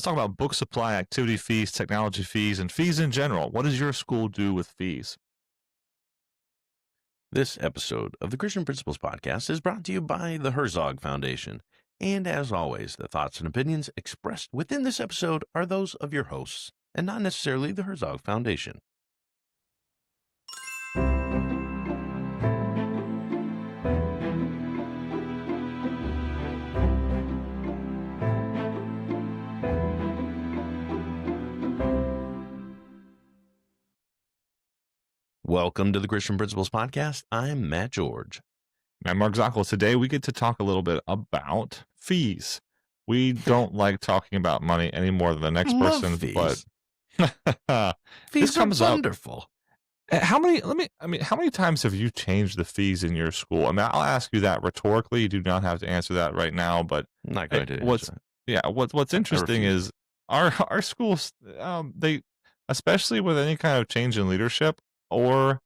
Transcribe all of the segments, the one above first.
talk about book supply, activity fees, technology fees, and fees in general. What does your school do with fees? This episode of the Christian Principles Podcast is brought to you by the Herzog Foundation. And as always, the thoughts and opinions expressed within this episode are those of your hosts and not necessarily the Herzog Foundation. Welcome to the Christian Principles Podcast. I'm Matt George. I'm Mark Zockel. Today we get to talk a little bit about fees. We don't like talking about money any more than the next Love person, fees. but Fees this are comes up. wonderful. How many times have you changed the fees in your school? I mean, I'll ask you that rhetorically. You do not have to answer that right now, but I'm not going to answer that. what's interesting is our schools, they, especially with any kind of change in leadership, or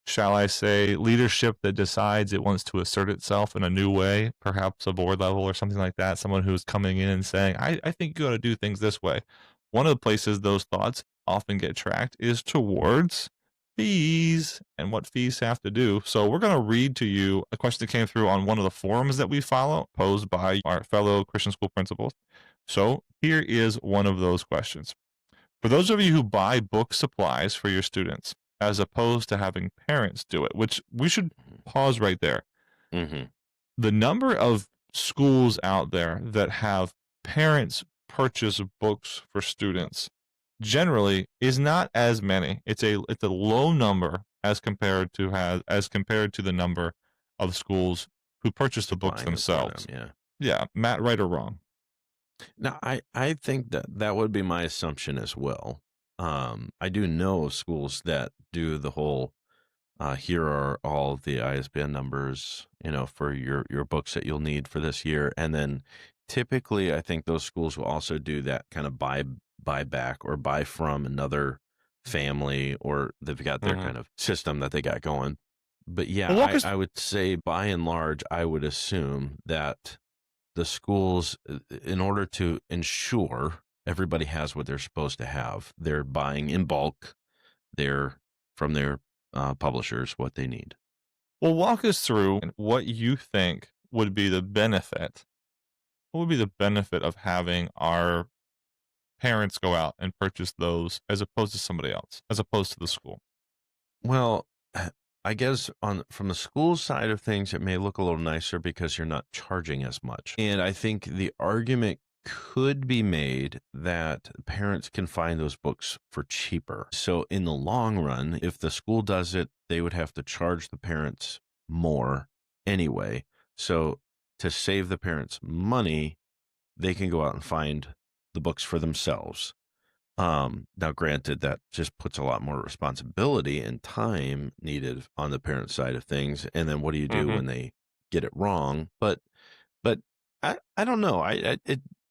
shall I say leadership that decides it wants to assert itself in a new way, perhaps a board level or something like that, someone who's coming in and saying, I think you ought to do things this way. One of the places those thoughts often get tracked is towards fees and what fees have to do. So we're going to read to you a question that came through on one of the forums that we follow, posed by our fellow Christian school principals. So here is one of those questions. For those of you who buy book supplies for your students, as opposed to having parents do it, which we should pause right there. Mm-hmm. The number of schools out there that have parents purchase books for students generally is not as many. It's a low number as compared to the number of schools who purchase the books themselves. Yeah, Matt, right or wrong? Now, I think that would be my assumption as well. I do know of schools that do the whole, here are all the ISBN numbers, for your books that you'll need for this year. And then typically, I think those schools will also do that kind of buy back or buy from another family, or they've got their kind of system that they got going. But yeah, Well, I would say by and large, I would assume that the schools, in order to ensure everybody has what they're supposed to have, they're buying in bulk. They're from their publishers what they need. Well, walk us through what you think would be the benefit. What would be the benefit of having our parents go out and purchase those as opposed to somebody else, as opposed to the school? Well, I guess from the school side of things, it may look a little nicer because you're not charging as much. And I think the argument could be made that parents can find those books for cheaper. So in the long run, if the school does it, they would have to charge the parents more anyway. So to save the parents money, they can go out and find the books for themselves. Now, granted, that just puts a lot more responsibility and time needed on the parent side of things. And then what do you do when they get it wrong? But I don't know.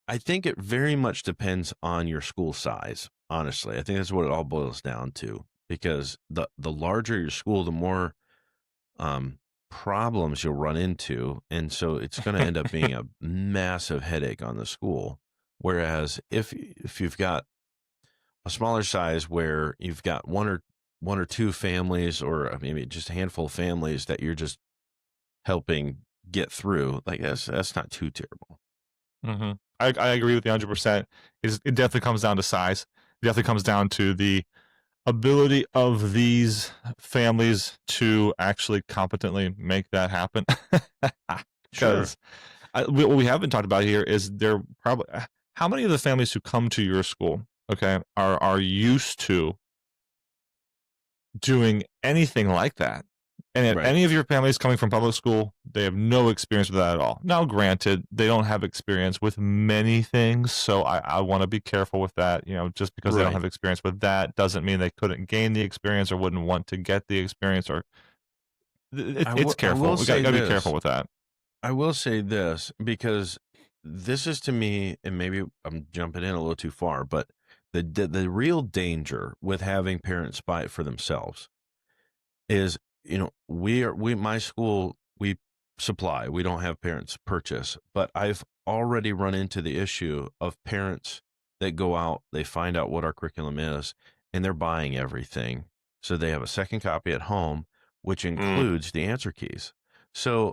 I think it very much depends on your school size. Honestly, I think that's what it all boils down to, because the larger your school, the more problems you'll run into. And so it's going to end up being a massive headache on the school. Whereas if you've got a smaller size where you've got one or two families, or maybe just a handful of families that you're just helping get through, like that's not too terrible. Mm-hmm. I agree with you 100%. It definitely comes down to size. It definitely comes down to the ability of these families to actually competently make that happen. Because what we haven't talked about here is how many of the families who come to your school, okay, are used to doing anything like that. And if any of your families coming from public school, they have no experience with that at all. Now, granted, they don't have experience with many things, so I want to be careful with that. Just because they don't have experience with that doesn't mean they couldn't gain the experience or wouldn't want to get the experience. Or it's careful. We got to be careful with that. I will say this, because this is, to me, and maybe I'm jumping in a little too far, but the real danger with having parents buy it for themselves is, my school, we supply, we don't have parents purchase, but I've already run into the issue of parents that go out, they find out what our curriculum is, and they're buying everything. So they have a second copy at home, which Mm, includes the answer keys. So,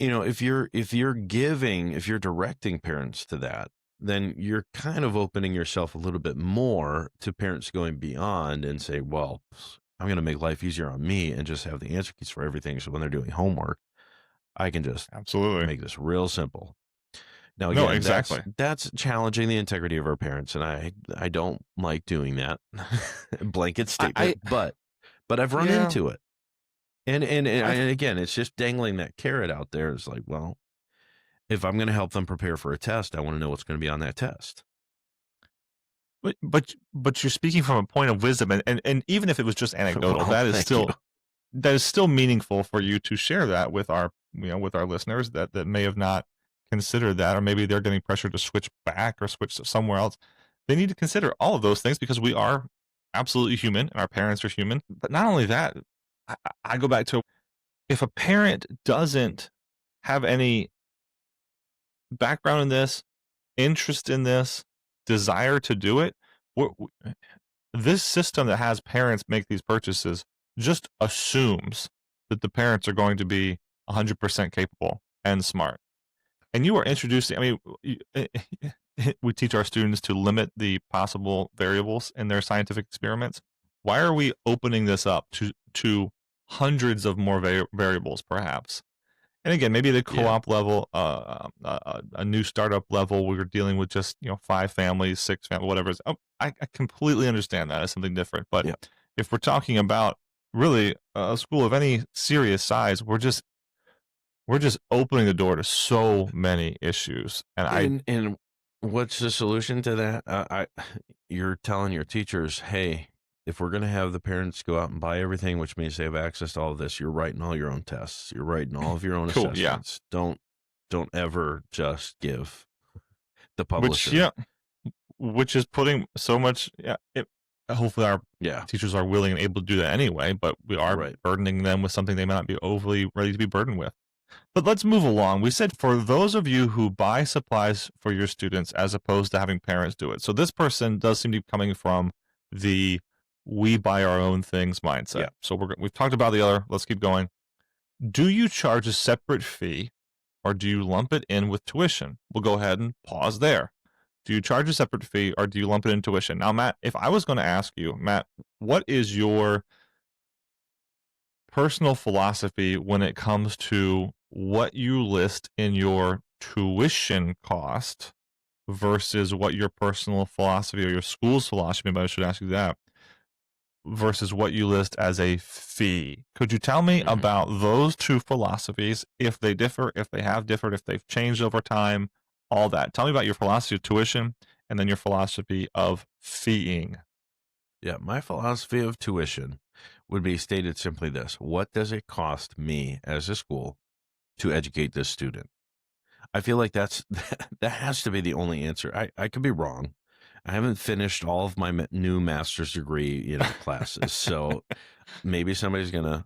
if you're directing parents to that, then you're kind of opening yourself a little bit more to parents going beyond and say, well, I'm going to make life easier on me and just have the answer keys for everything. So when they're doing homework, I can just absolutely. make this real simple. Now, No, again, that's exactly. that's challenging the integrity of our parents, and I don't like doing that blanket I statement, but I've run yeah, into it, and I and again, it's just dangling that carrot out there. It's like, well, if I'm going to help them prepare for a test, I want to know what's going to be on that test. but you're speaking from a point of wisdom, and even if it was just anecdotal, Well, thank you. that is still meaningful for you to share that with our with our listeners that may have not considered that, or maybe they're getting pressure to switch back or switch to somewhere else. They need to consider all of those things because we are absolutely human and our parents are human. But not only that, I go back to if a parent doesn't have any background in this, interest in this, desire to do it, this system that has parents make these purchases just assumes that the parents are going to be 100% capable and smart. And you are introducing, I mean, we teach our students to limit the possible variables in their scientific experiments. Why are we opening this up to hundreds of more variables, perhaps? And again, maybe the Yeah, co-op level, a new startup level, we were dealing with just 5 families, 6 families, whatever. Oh, I completely understand that as something different. But yeah, if we're talking about really a school of any serious size, we're just opening the door to so many issues. And and what's the solution to that? You're telling your teachers, hey, if we're going to have the parents go out and buy everything, which means they have access to all of this, you're writing all your own tests, you're writing all of your own cool, yeah. assessments. Don't ever just give the Which publisher. yeah, which is putting so much. Yeah, hopefully our Yeah, teachers are willing and able to do that anyway. But we are right. burdening them with something they may not be overly ready to be burdened with. But let's move along. We said for those of you who buy supplies for your students as opposed to having parents do it. So this person does seem to be coming from the we buy our own things mindset. Yeah. So we've talked about the other. Let's keep going. Do you charge a separate fee or do you lump it in with tuition? We'll go ahead and pause there. Do you charge a separate fee or do you lump it in tuition? Now, Matt, if I was going to ask you, Matt, what is your personal philosophy when it comes to what you list in your tuition cost versus what your personal philosophy or your school's philosophy, but I should ask you that, versus what you list as a fee. Could you tell me Mhm. about those two philosophies, if they differ, if they have differed, if they've changed over time, all that? Tell me about your philosophy of tuition and then your philosophy of feeing. Yeah, my philosophy of tuition would be stated simply this: what does it cost me as a school to educate this student? I feel like that has to be the only answer. I could be wrong. I haven't finished all of my new master's degree, classes. So maybe somebody's going to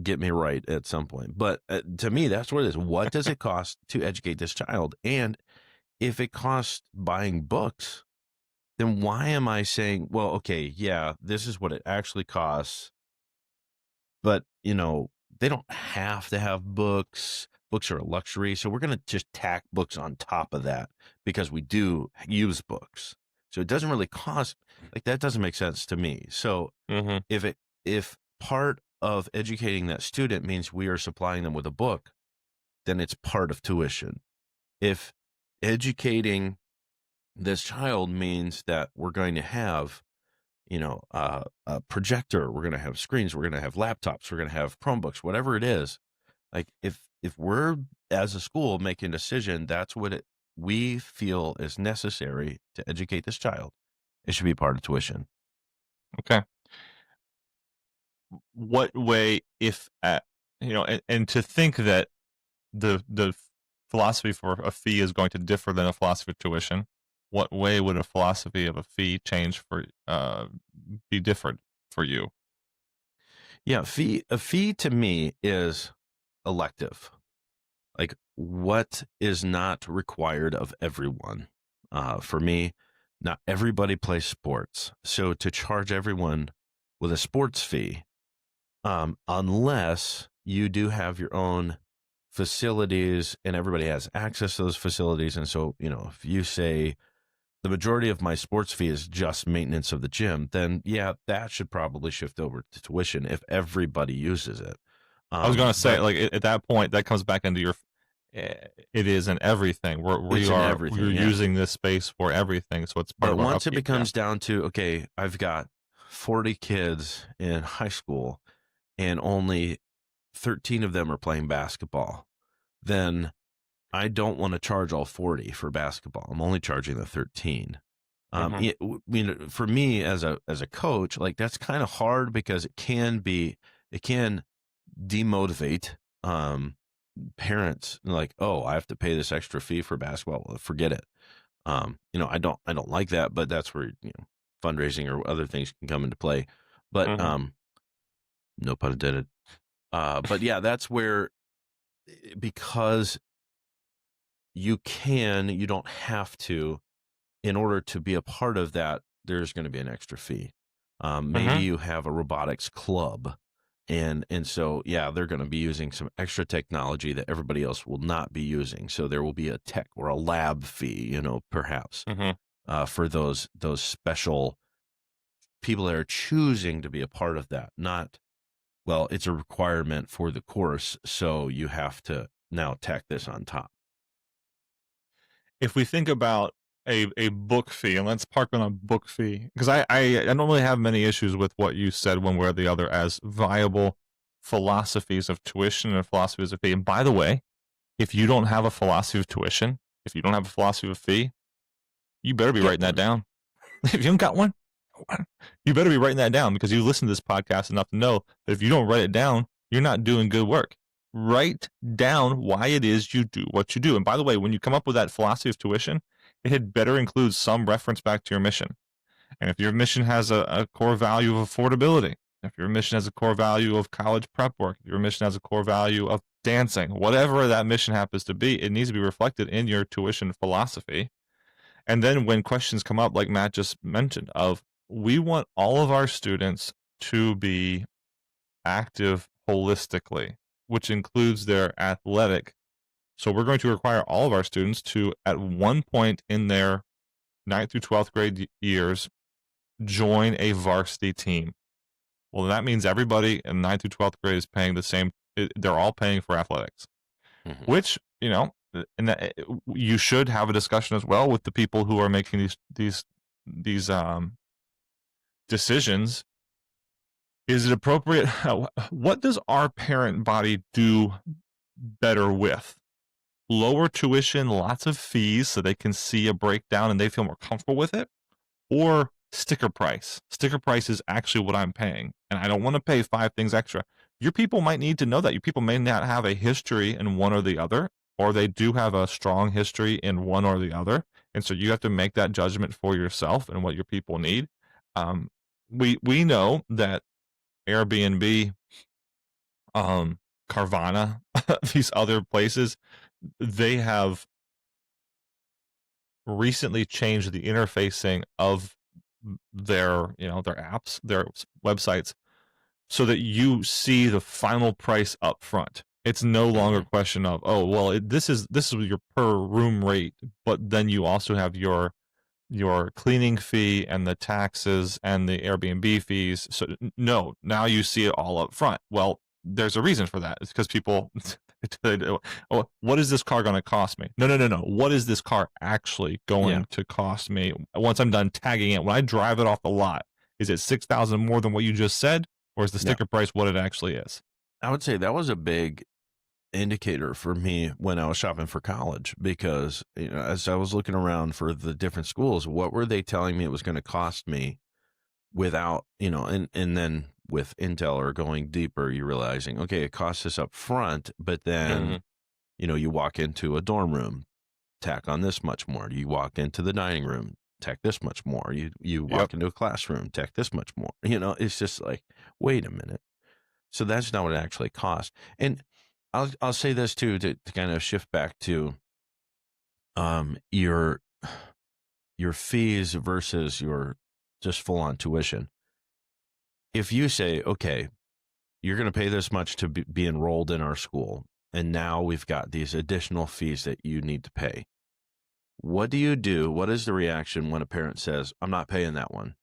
get me right at some point. But to me, that's what it is. What does it cost to educate this child? And if it costs buying books, then why am I saying, well, okay, yeah, this is what it actually costs, but they don't have to have books. Books are a luxury, so we're going to just tack books on top of that because we do use books. So it doesn't really cost, like, that doesn't make sense to me. So Mm-hmm. if part of educating that student means we are supplying them with a book, then it's part of tuition. If educating this child means that we're going to have a projector, we're going to have screens, we're going to have laptops, we're going to have Chromebooks, whatever it is. Like, if we're, as a school, making a decision, that's what we feel is necessary to educate this child, it should be part of tuition. Okay. What way, if and to think that the philosophy for a fee is going to differ than a philosophy of tuition, what way would a philosophy of a fee change for be different for you? Yeah, a fee to me is elective. Like, what is not required of everyone. For me, not everybody plays sports. So to charge everyone with a sports fee, unless you do have your own facilities and everybody has access to those facilities. And so, if you say the majority of my sports fee is just maintenance of the gym, then yeah, that should probably shift over to tuition if everybody uses it. I was gonna say, But like at that point, that comes back into your. It is in everything. it's in We're everything, yeah. using this space for everything, so it's part But of our once it upkeep. Yeah. becomes down to, okay, I've got 40 kids in high school and only 13 of them are playing basketball, then I don't want to charge all 40 for basketball. I'm only charging the 13. Mm-hmm. For me as a coach, like that's kind of hard because it can demotivate parents. Like, oh, I have to pay this extra fee for basketball. Well, forget it. I don't like that, but that's where fundraising or other things can come into play. But Mm-hmm. no pun intended. But yeah, that's where, because you don't have to, in order to be a part of that, there's going to be an extra fee. Maybe Mm-hmm. you have a robotics club, and so yeah, they're going to be using some extra technology that everybody else will not be using. So there will be a tech or a lab fee, perhaps Mm-hmm. for those special people that are choosing to be a part of that. Not, well, it's a requirement for the course, so you have to now tack this on top. If we think about a book fee, and let's park on a book fee, because I don't really have many issues with what you said one way or the other as viable philosophies of tuition and philosophies of fee. And by the way, if you don't have a philosophy of tuition, if you don't have a philosophy of fee, you better be Get writing that one. down. If you don't got one, you better be writing that down, because you listen to this podcast enough to know that if you don't write it down, you're not doing good work. Write down why it is you do what you do. And by the way, when you come up with that philosophy of tuition, it had better include some reference back to your mission. And if your mission has a core value of affordability, if your mission has a core value of college prep work, if your mission has a core value of dancing, whatever that mission happens to be, it needs to be reflected in your tuition philosophy. And then when questions come up, like Matt just mentioned, of we want all of our students to be active holistically, which includes their athletic. So we're going to require all of our students to, at one point in their 9th through 12th grade years, join a varsity team. Well, that means everybody in 9th through 12th grade is paying the same. They're all paying for athletics, Mm-hmm. which, and that you should have a discussion as well with the people who are making these decisions. Is it appropriate? What does our parent body do better with? Lower tuition, lots of fees, so they can see a breakdown and they feel more comfortable with it, or sticker price? Sticker price is actually what I'm paying, and I don't want to pay 5 things extra. Your people might need to know that. Your people may not have a history in one or the other, or they do have a strong history in one or the other, and so you have to make that judgment for yourself and what your people need. Um, we know that Airbnb, Carvana, these other places, they have recently changed the interfacing of their apps, their websites, so that you see the final price up front. It's no longer Mm-hmm. a question of, oh well, this is your per room rate, but then you also have your cleaning fee and the taxes and the Airbnb fees. So no, now you see it all up front. Well, there's a reason for that. It's because people, oh, what is this car going to cost me? No, no, no, no. What is this car actually Yeah. going to cost me once I'm done tagging it? When I drive it off the lot, is it 6,000 more than what you just said, or is the Yeah. sticker price what it actually is? I would say that was a big indicator for me when I was shopping for college, because as I was looking around for the different schools, what were they telling me it was going to cost me without, and then with Intel or going deeper, you're realizing, okay, it costs us up front, but Mm-hmm. then, you walk into a dorm room, tack on this much more. You walk into the dining room, tack this much more. You Yep. walk into a classroom, tack this much more. It's just like, wait a minute. So that's not what it actually costs. And I'll say this too, to kind of shift back to your your fees versus your just full on tuition. If you say, okay, you're going to pay this much to be enrolled in our school, and now we've got these additional fees that you need to pay. What do you do? What is the reaction when a parent says, I'm not paying that one?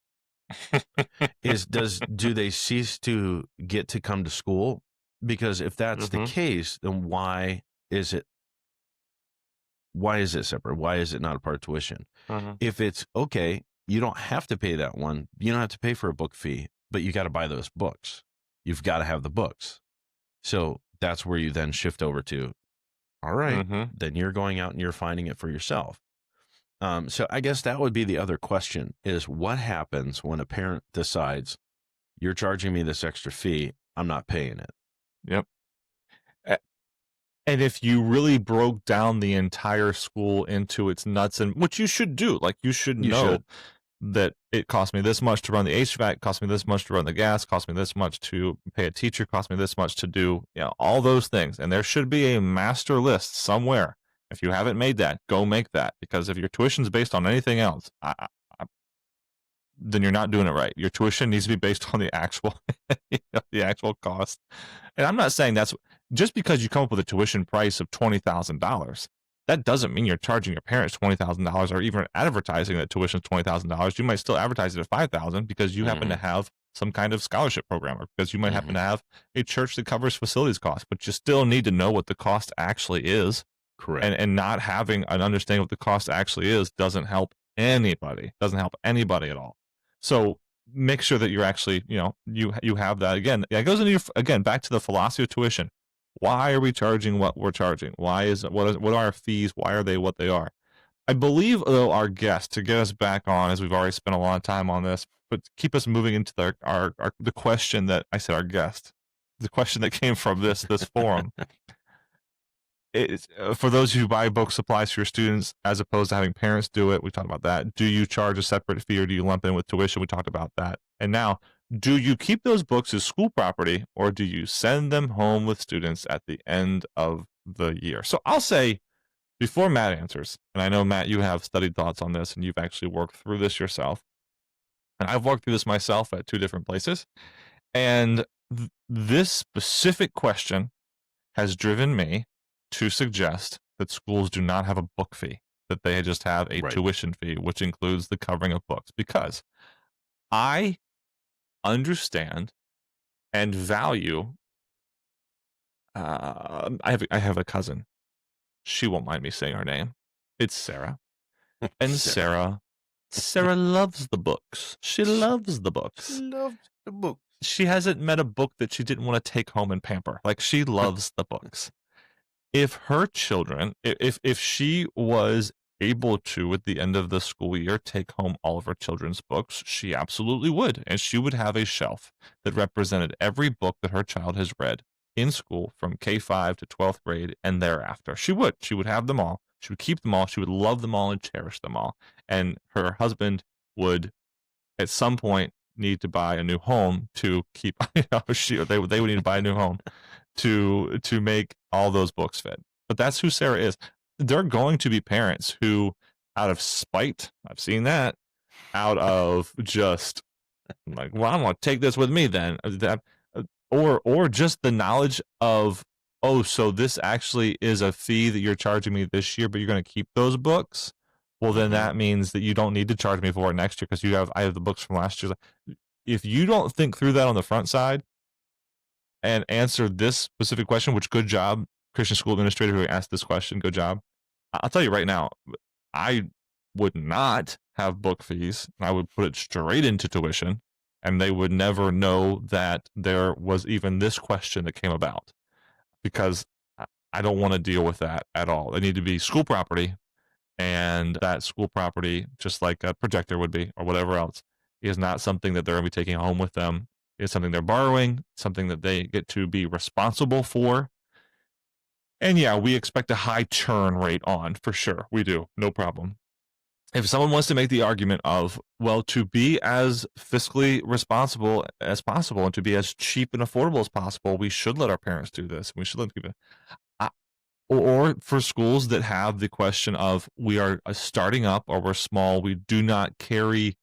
Do they cease to get to come to school? Because if that's the case, then why is it separate? Why is it not a part of tuition? If it's okay, you don't have to pay that one. You don't have to pay for a book fee, but you got to buy those books. You've got to have the books. So that's where you then shift over to, all right, then you're going out and you're finding it for yourself. So I guess that would be the other question is what happens when a parent decides you're charging me this extra fee, I'm not paying it. Yep. And if you really broke down the entire school into its nuts, and which you should do, like you should know that it cost me this much to run the HVAC, cost me this much to run the gas, cost me this much to pay a teacher, cost me this much to do, all those things. And there should be a master list somewhere. If you haven't made that, go make that. Because if your tuition is based on anything else, then you're not doing it right. Your tuition needs to be based on the actual, the actual cost. And I'm not saying that's just because you come up with a tuition price of $20,000. That doesn't mean you're charging your parents $20,000 or even advertising that tuition is $20,000. You might still advertise it at $5,000 because you happen to have some kind of scholarship program, or because you might happen to have a church that covers facilities costs. But you still need to know what the cost actually is. Correct. And not having an understanding of what the cost actually is doesn't help anybody. Doesn't help anybody at all. So make sure that you're actually, you have that. Again, it goes into again, back to the philosophy of tuition. Why are we charging what we're charging? Why is it, what are our fees? Why are they what they are? I believe, though, our guest, to get us back on, as we've already spent a lot of time on this, but keep us moving into the question that I said, our guest, the question that came from this forum. It's, for those who buy book supplies for your students, as opposed to having parents do it, we talked about that. Do you charge a separate fee, or do you lump in with tuition? We talked about that. And now, do you keep those books as school property, or do you send them home with students at the end of the year? So I'll say, before Matt answers, and I know, Matt, you have studied thoughts on this, and you've actually worked through this yourself. And I've worked through this myself at 2 different places. And this specific question has driven me to suggest that schools do not have a book fee, that they just have a tuition fee, which includes the covering of books. Because I understand and value. I have a cousin. She won't mind me saying her name. It's Sarah, and Sarah loves the books. She loves the books. She loves the books. She hasn't met a book that she didn't want to take home and pamper. Like, she loves the books. If her children, if she was able to, at the end of the school year, take home all of her children's books, she absolutely would. And she would have a shelf that represented every book that her child has read in school from K-5 to 12th grade and thereafter. She would have them all. She would keep them all. She would love them all and cherish them all. And her husband would, at some point, need to buy a new home to keep, they would need to buy a new home to make all those books fit. But that's who Sarah is. There are going to be parents who, out of spite, I've seen that, out of just like, well, I'm going to take this with me then, or just the knowledge of, oh, so this actually is a fee that you're charging me this year, but you're going to keep those books. Well, then that means that you don't need to charge me for it next year because I have the books from last year. If you don't think through that on the front side and answer this specific question, which, good job, Christian school administrator who asked this question, good job. I'll tell you right now, I would not have book fees. I would put it straight into tuition, and they would never know that there was even this question that came about, because I don't want to deal with that at all. They need to be school property, and that school property, just like a projector would be or whatever else, is not something that they're going to be taking home with them. It's something they're borrowing, something that they get to be responsible for. And yeah, we expect a high churn rate on, for sure. We do. No problem. If someone wants to make the argument of, well, to be as fiscally responsible as possible and to be as cheap and affordable as possible, we should let our parents do this. We should let them keep it. or for schools that have the question of we are starting up or we're small, we do not carry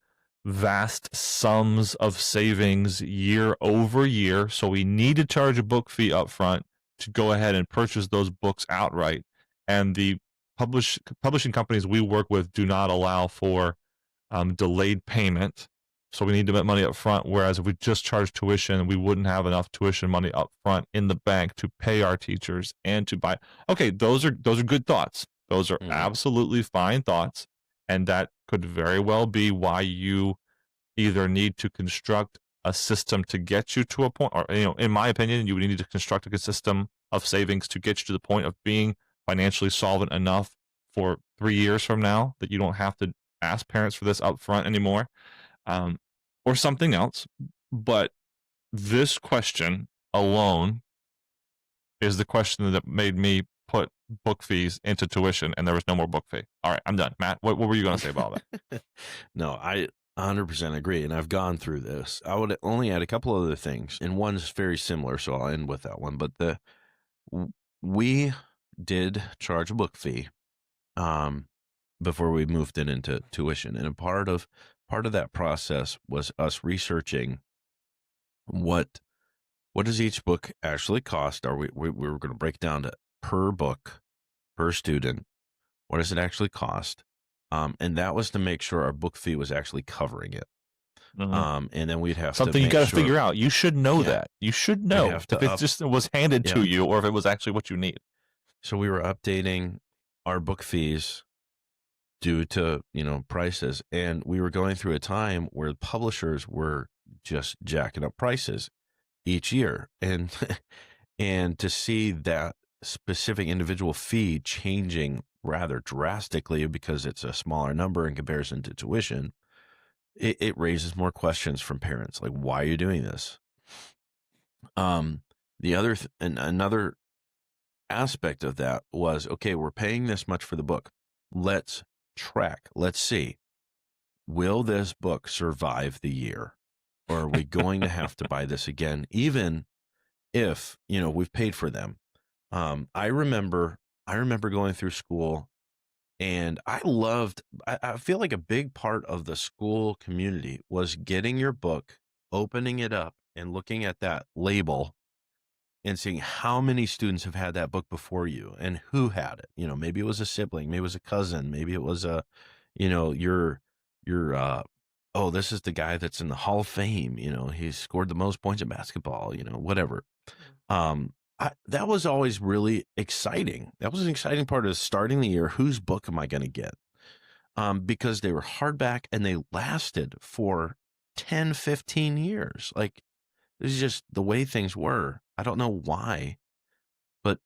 vast sums of savings year over year, so we need to charge a book fee up front to go ahead and purchase those books outright. And the publishing companies we work with do not allow for delayed payment. So we need to make money up front. Whereas if we just charge tuition, we wouldn't have enough tuition money up front in the bank to pay our teachers and to buy. Okay, those are good thoughts. Those are absolutely fine thoughts, and that could very well be why you either need to construct a system to get you to a point, or in my opinion, you would need to construct a system of savings to get you to the point of being financially solvent enough for 3 years from now that you don't have to ask parents for this up front anymore, or something else. But this question alone is the question that made me put book fees into tuition, and there was no more book fee. All right, I'm done. Matt, what were you going to say about that? No, I 100% agree, and I've gone through this. I would only add a couple other things, and one's very similar, so I'll end with that one. But we did charge a book fee before we moved it into tuition, and a part of that process was us researching what does each book actually cost. Are we were going to break down to per book, per student. What does it actually cost? And that was to make sure our book fee was actually covering it. And then we'd have something you got to figure out. You should know that. You should know if it just was handed to you or if it was actually what you need. So we were updating our book fees due to, prices. And we were going through a time where publishers were just jacking up prices each year. And, and to see that specific individual fee changing rather drastically because it's a smaller number in comparison to tuition, it raises more questions from parents. Like, why are you doing this? The other, another aspect of that was, okay, we're paying this much for the book. Let's track. Let's see. Will this book survive the year? Or are we going to have to buy this again, even if, we've paid for them? I remember going through school, and I feel like a big part of the school community was getting your book, opening it up and looking at that label and seeing how many students have had that book before you and who had it. Maybe it was a sibling, maybe it was a cousin, maybe it was your oh, this is the guy that's in the Hall of Fame. He scored the most points in basketball, whatever. That was always really exciting. That was an exciting part of starting the year. Whose book am I going to get? Because they were hardback and they lasted for 10, 15 years. Like, this is just the way things were. I don't know why, but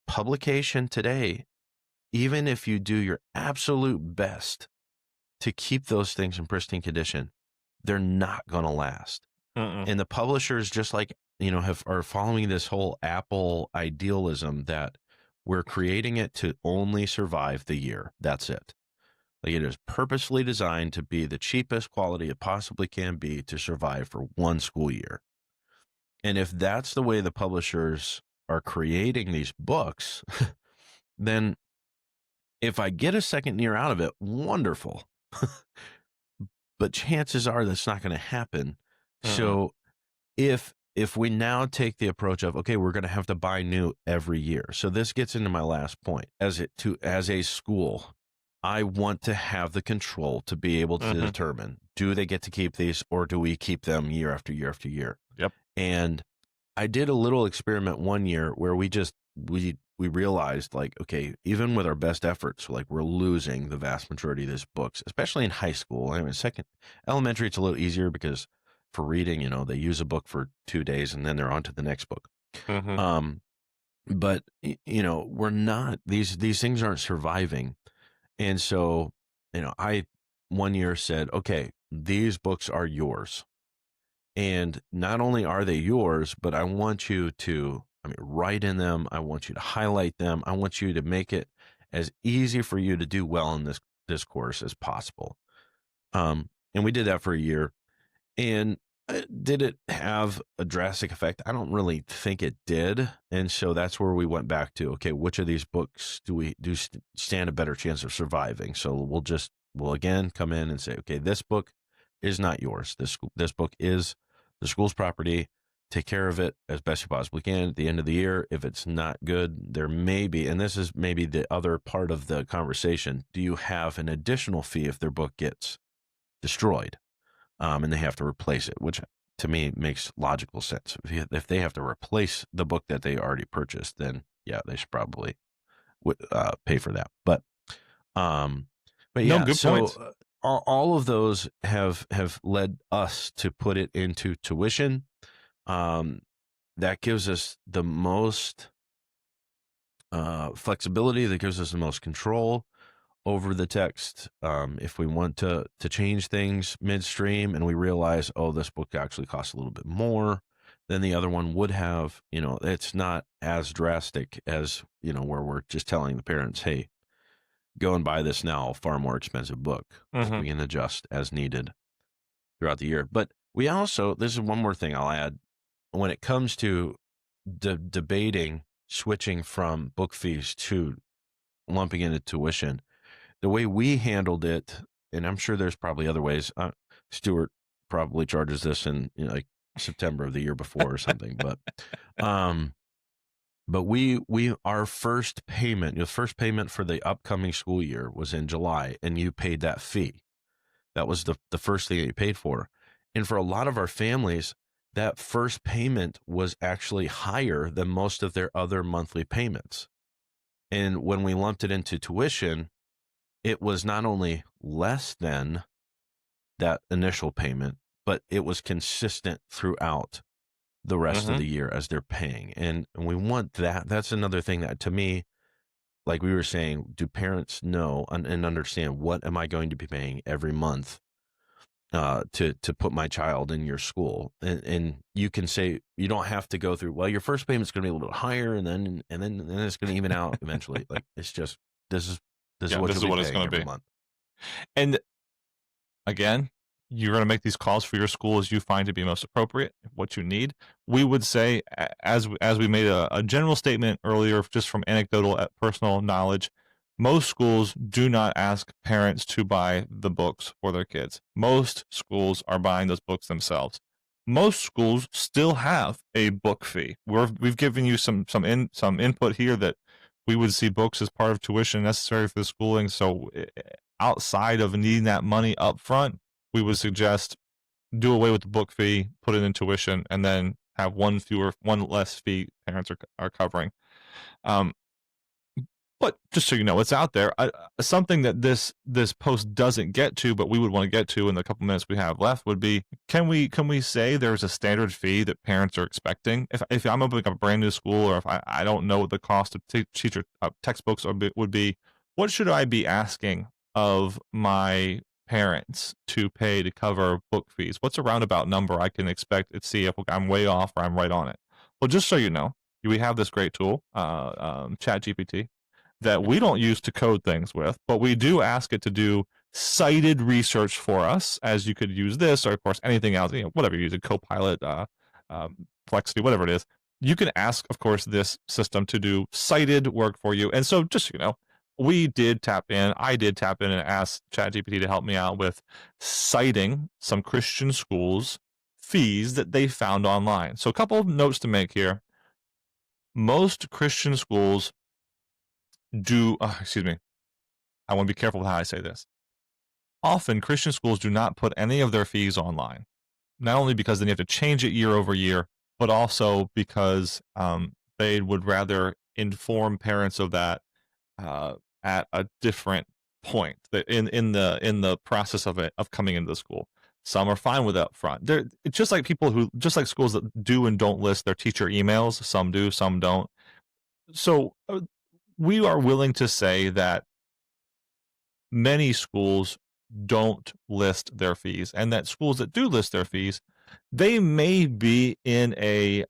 publication today, even if you do your absolute best to keep those things in pristine condition, they're not going to last. And the publishers, just like, are following this whole Apple idealism that we're creating it to only survive the year. That's it. Like, it is purposely designed to be the cheapest quality it possibly can be to survive for one school year. And if that's the way the publishers are creating these books, then if I get a second year out of it, wonderful. But chances are that's not going to happen. So if we now take the approach of, okay, we're going to have to buy new every year. So this gets into my last point. As a school, I want to have the control to be able to determine, do they get to keep these, or do we keep them year after year after year? Yep. And I did a little experiment one year where we realized, like, okay, even with our best efforts, like, we're losing the vast majority of these books, especially in high school. I mean, elementary, it's a little easier because for reading, they use a book for 2 days and then they're on to the next book. But we're not, these things aren't surviving. And so, I one year said, okay, these books are yours. And not only are they yours, but I want you to, write in them. I want you to highlight them. I want you to make it as easy for you to do well in this course as possible. And we did that for a year. And Did it have a drastic effect? I don't really think it did, and so that's where we went back to, okay, which of these books stand a better chance of surviving? So we'll again come in and say, okay, this book is not yours. This book is the school's property. Take care of it as best you possibly can. At the end of the year, if it's not good, there may be, and this is maybe the other part of the conversation. Do you have an additional fee if their book gets destroyed? And they have to replace it, which to me makes logical sense. If they have to replace the book that they already purchased, then yeah, they should probably pay for that. Um, but No, yeah, good so points. all of those have led us to put it into tuition. That gives us the most flexibility. That gives us the most control over the text. If we want to change things midstream and we realize, oh, this book actually costs a little bit more than the other one would have, it's not as drastic as, where we're just telling the parents, hey, go and buy this now, far more expensive book. Like, Mm-hmm. we can adjust as needed throughout the year. But we also, this is one more thing I'll add, when it comes to debating switching from book fees to lumping into tuition, the way we handled it, and I'm sure there's probably other ways. Stuart probably charges this in, like September of the year before or something, um, but our first payment, the first payment for the upcoming school year was in July, and you paid that fee. That was the first thing that you paid for, and for a lot of our families, that first payment was actually higher than most of their other monthly payments. And when we lumped it into tuition, it was not only less than that initial payment, but it was consistent throughout the rest of Mm-hmm. the year as they're paying. And we want that. That's another thing that, to me, like we were saying, do parents know and understand, what am I going to be paying every month to put my child in your school? And you can say, you don't have to go through, well, your first payment's going to be a little bit higher, and then it's going to even out eventually. Like, it's just, this is Yeah, what this you'll is be what it's paying going to every be. month. And again, you're going to make these calls for your school as you find to be most appropriate, what you need. We would say, as we made a general statement earlier, just from anecdotal personal knowledge, most schools do not ask parents to buy the books for their kids. Most schools are buying those books themselves. Most schools still have a book fee. We've given you some input here that we would see books as part of tuition necessary for the schooling. So outside of needing that money up front, we would suggest do away with the book fee, put it in tuition, and then have one less fee parents are covering. Um, but just so you know, it's out there. Something that this post doesn't get to, but we would want to get to in the couple minutes we have left, would be, can we say there's a standard fee that parents are expecting? If I'm opening up a brand new school, or if I don't know what the cost of teacher textbooks would be, what should I be asking of my parents to pay to cover book fees? What's a roundabout number I can expect to see if I'm way off or I'm right on it? Well, just so you know, we have this great tool, ChatGPT, that we don't use to code things with, but we do ask it to do cited research for us, as you could use this, or of course anything else, whatever you use, a Copilot, Flexity, whatever it is. You can ask, of course, this system to do cited work for you. And so, just so you know, I did tap in and ask ChatGPT to help me out with citing some Christian schools' fees that they found online. So, a couple of notes to make here. Most Christian schools excuse me, I want to be careful with how I say this. Often, Christian schools do not put any of their fees online, not only because then you have to change it year over year, but also because they would rather inform parents of that at a different point in the process of coming into the school. Some are fine with it up front. It's just like just like schools that do and don't list their teacher emails. Some do, some don't. So we are willing to say that many schools don't list their fees, and that schools that do list their fees, they may be in a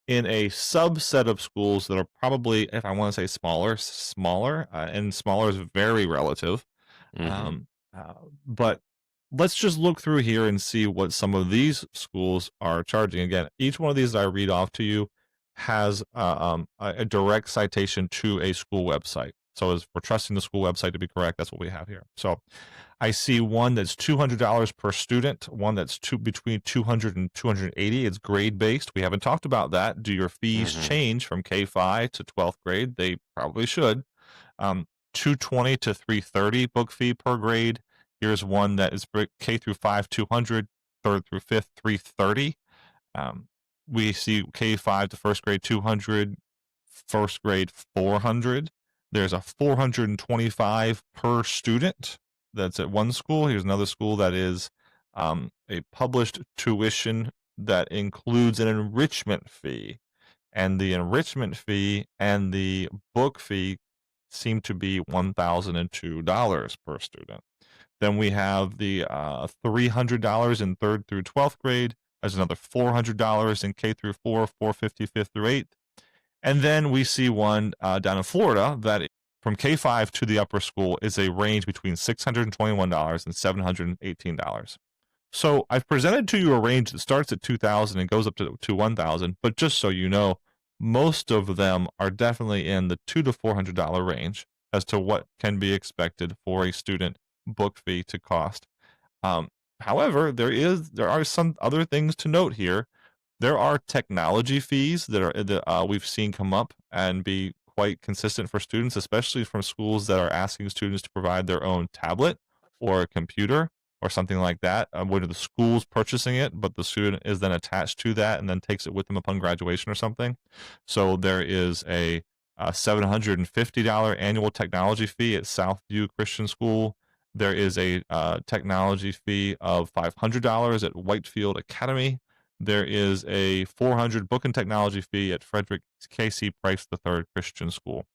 subset of schools that are probably, if I want to say smaller, and smaller is very relative. Mm-hmm. Um, but let's just look through here and see what some of these schools are charging. Again, each one of these that I read off to you has a direct citation to a school website. So as we're trusting the school website to be correct, that's what we have here. So I see one that's $200 per student, one that's between 200 and 280. It's grade based. We haven't talked about that. Do your fees change from K5 to 12th grade? They probably should. 220 to 330 book fee per grade. Here's one that is K through 5, 200, third through fifth, 330. We see K5 to first grade, 200, first grade, 400. There's a 425 per student. That's at one school. Here's another school that is a published tuition that includes an enrichment fee. And the enrichment fee and the book fee seem to be $1,002 per student. Then we have the $300 in third through 12th grade. There's another $400 in K through 4, 450, 5th through 8th. And then we see one down in Florida that from K5 to the upper school is a range between $621 and $718. So I've presented to you a range that starts at $2,000 and goes up to $1,000, but just so you know, most of them are definitely in the $200 to $400 range as to what can be expected for a student book fee to cost. However, there are some other things to note here. There are technology fees that we've seen come up and be quite consistent for students, especially from schools that are asking students to provide their own tablet or a computer or something like that, where the school's purchasing it, but the student is then attached to that and then takes it with them upon graduation or something. So there is a $750 annual technology fee at Southview Christian School. There is a technology fee of $500 at Whitefield Academy. There is a $400 book and technology fee at Frederick K.C. Price III Christian School.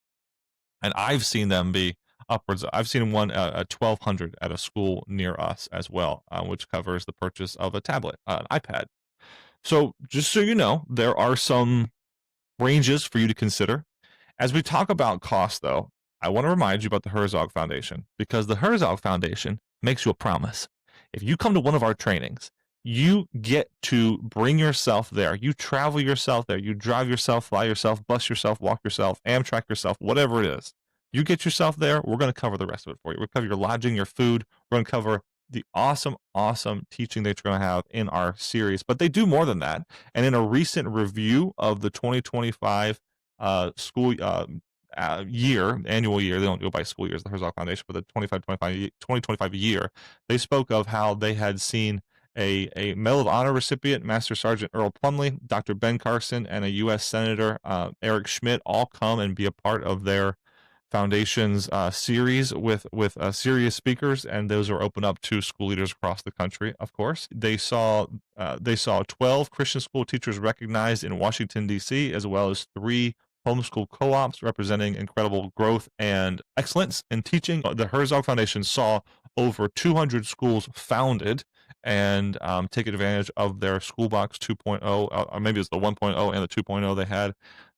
And I've seen them be upwards. I've seen one at $1,200 at a school near us as well, which covers the purchase of a tablet, an iPad. So just so you know, there are some ranges for you to consider. As we talk about cost, though, I want to remind you about the Herzog Foundation, because the Herzog Foundation makes you a promise. If you come to one of our trainings, you get to bring yourself there. You travel yourself there. You drive yourself, fly yourself, bus yourself, walk yourself, Amtrak yourself, whatever it is. You get yourself there, we're going to cover the rest of it for you. We'll cover your lodging, your food. We're going to cover the awesome teaching that you're going to have in our series. But they do more than that. And in a recent review of the 2025 school annual year, they don't go by school years, the Herzog Foundation, but the 2025 year, they spoke of how they had seen a Medal of Honor recipient, Master Sergeant Earl Plumley, Dr. Ben Carson, and a U.S. Senator Eric Schmidt all come and be a part of their foundation's series with serious speakers, and those are open up to school leaders across the country. Of course, they saw 12 Christian school teachers recognized in Washington D.C., as well as 3 homeschool co-ops representing incredible growth and excellence in teaching. The Herzog Foundation saw over 200 schools founded and take advantage of their Schoolbox 2.0, or maybe it's the 1.0 and the 2.0 they had.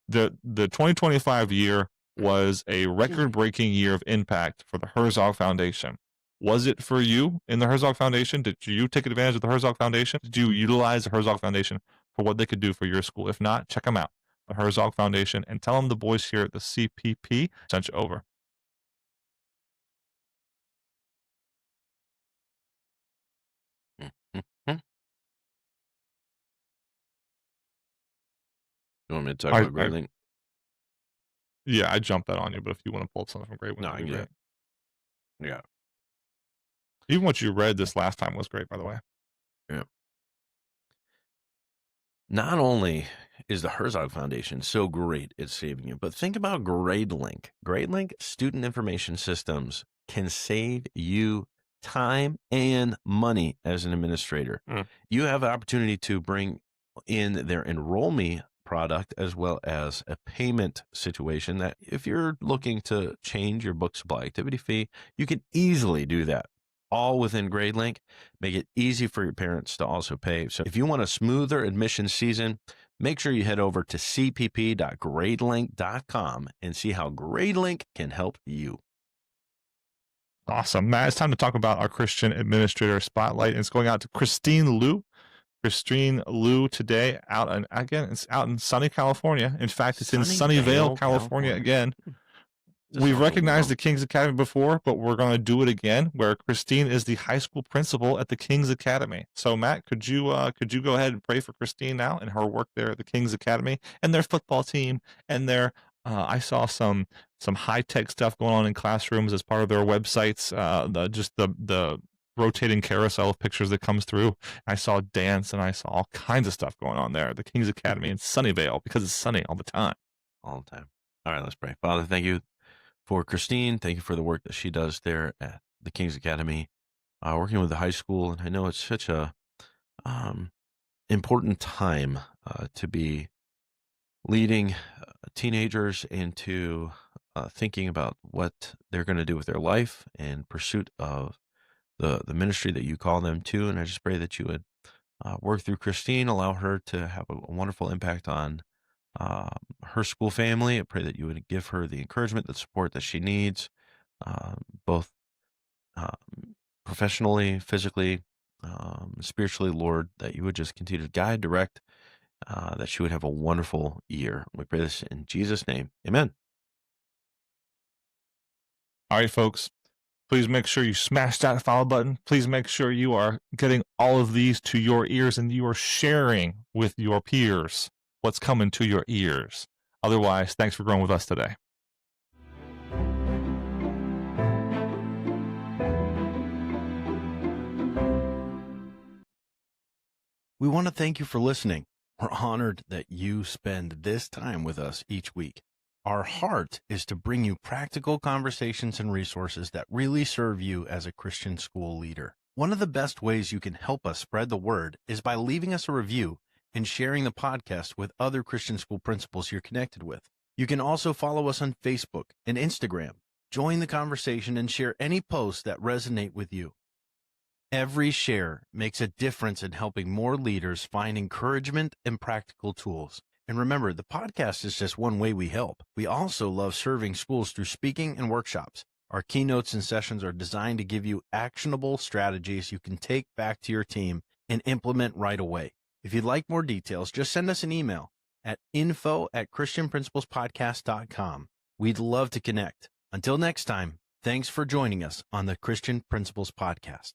The 2025 year was a record-breaking year of impact for the Herzog Foundation. Was it for you in the Herzog Foundation? Did you take advantage of the Herzog Foundation? Did you utilize the Herzog Foundation for what they could do for your school? If not, check them out, the Herzog Foundation, and tell them the boys here at the CPP sent you over. You want me to talk about GradLink? Yeah, I jumped that on you, but if you want to pull up something from GradLink, No, I get it. Yeah. Even what you read this last time was great, by the way. Yeah. Not only is the Herzog Foundation so great at saving you, but think about GradLink. GradLink Student Information Systems can save you time and money as an administrator. You have the opportunity to bring in their Enroll Me product as well as a payment situation that if you're looking to change your book supply activity fee, you can easily do that. All within GradLink, make it easy for your parents to also pay. So if you want a smoother admission season, make sure you head over to cpp.gradelink.com and see how GradLink can help you. Awesome. Matt, it's time to talk about our Christian Administrator Spotlight. And it's going out to Christine Liu. Christine Liu today it's out in sunny California. In fact, it's in Sunnyvale, California again. We've recognized the King's Academy before, but we're going to do it again, where Christine is the high school principal at the King's Academy. So, Matt, could you go ahead and pray for Christine now and her work there at the King's Academy and their football team and their I saw some high tech stuff going on in classrooms as part of their websites. The rotating carousel of pictures that comes through. I saw dance and I saw all kinds of stuff going on there at the King's Academy in Sunnyvale because it's sunny all the time. All the time. All right, let's pray. Father, thank you for Christine. Thank you for the work that she does there at the King's Academy, working with the high school. And I know it's such a important time to be leading teenagers into thinking about what they're going to do with their life in pursuit of the ministry that you call them to. And I just pray that you would work through Christine, allow her to have a wonderful impact on her school family. I pray that you would give her the encouragement, the support that she needs, both professionally, physically, spiritually, Lord, that you would just continue to guide, direct, that she would have a wonderful year. We pray this in Jesus' name. Amen. All right, folks. Please make sure you smash that follow button. Please make sure you are getting all of these to your ears and you are sharing with your peers what's coming to your ears. Otherwise, thanks for growing with us today. We want to thank you for listening. We're honored that you spend this time with us each week. Our heart is to bring you practical conversations and resources that really serve you as a Christian school leader. One of the best ways you can help us spread the word is by leaving us a review and sharing the podcast with other Christian school principals you're connected with. You can also follow us on Facebook and Instagram. Join the conversation and share any posts that resonate with you. Every share makes a difference in helping more leaders find encouragement and practical tools. And remember, the podcast is just one way we help. We also love serving schools through speaking and workshops. Our keynotes and sessions are designed to give you actionable strategies you can take back to your team and implement right away. If you'd like more details, just send us an email at info@christianprinciplespodcast.com. We'd love to connect. Until next time, thanks for joining us on the Christian Principles Podcast.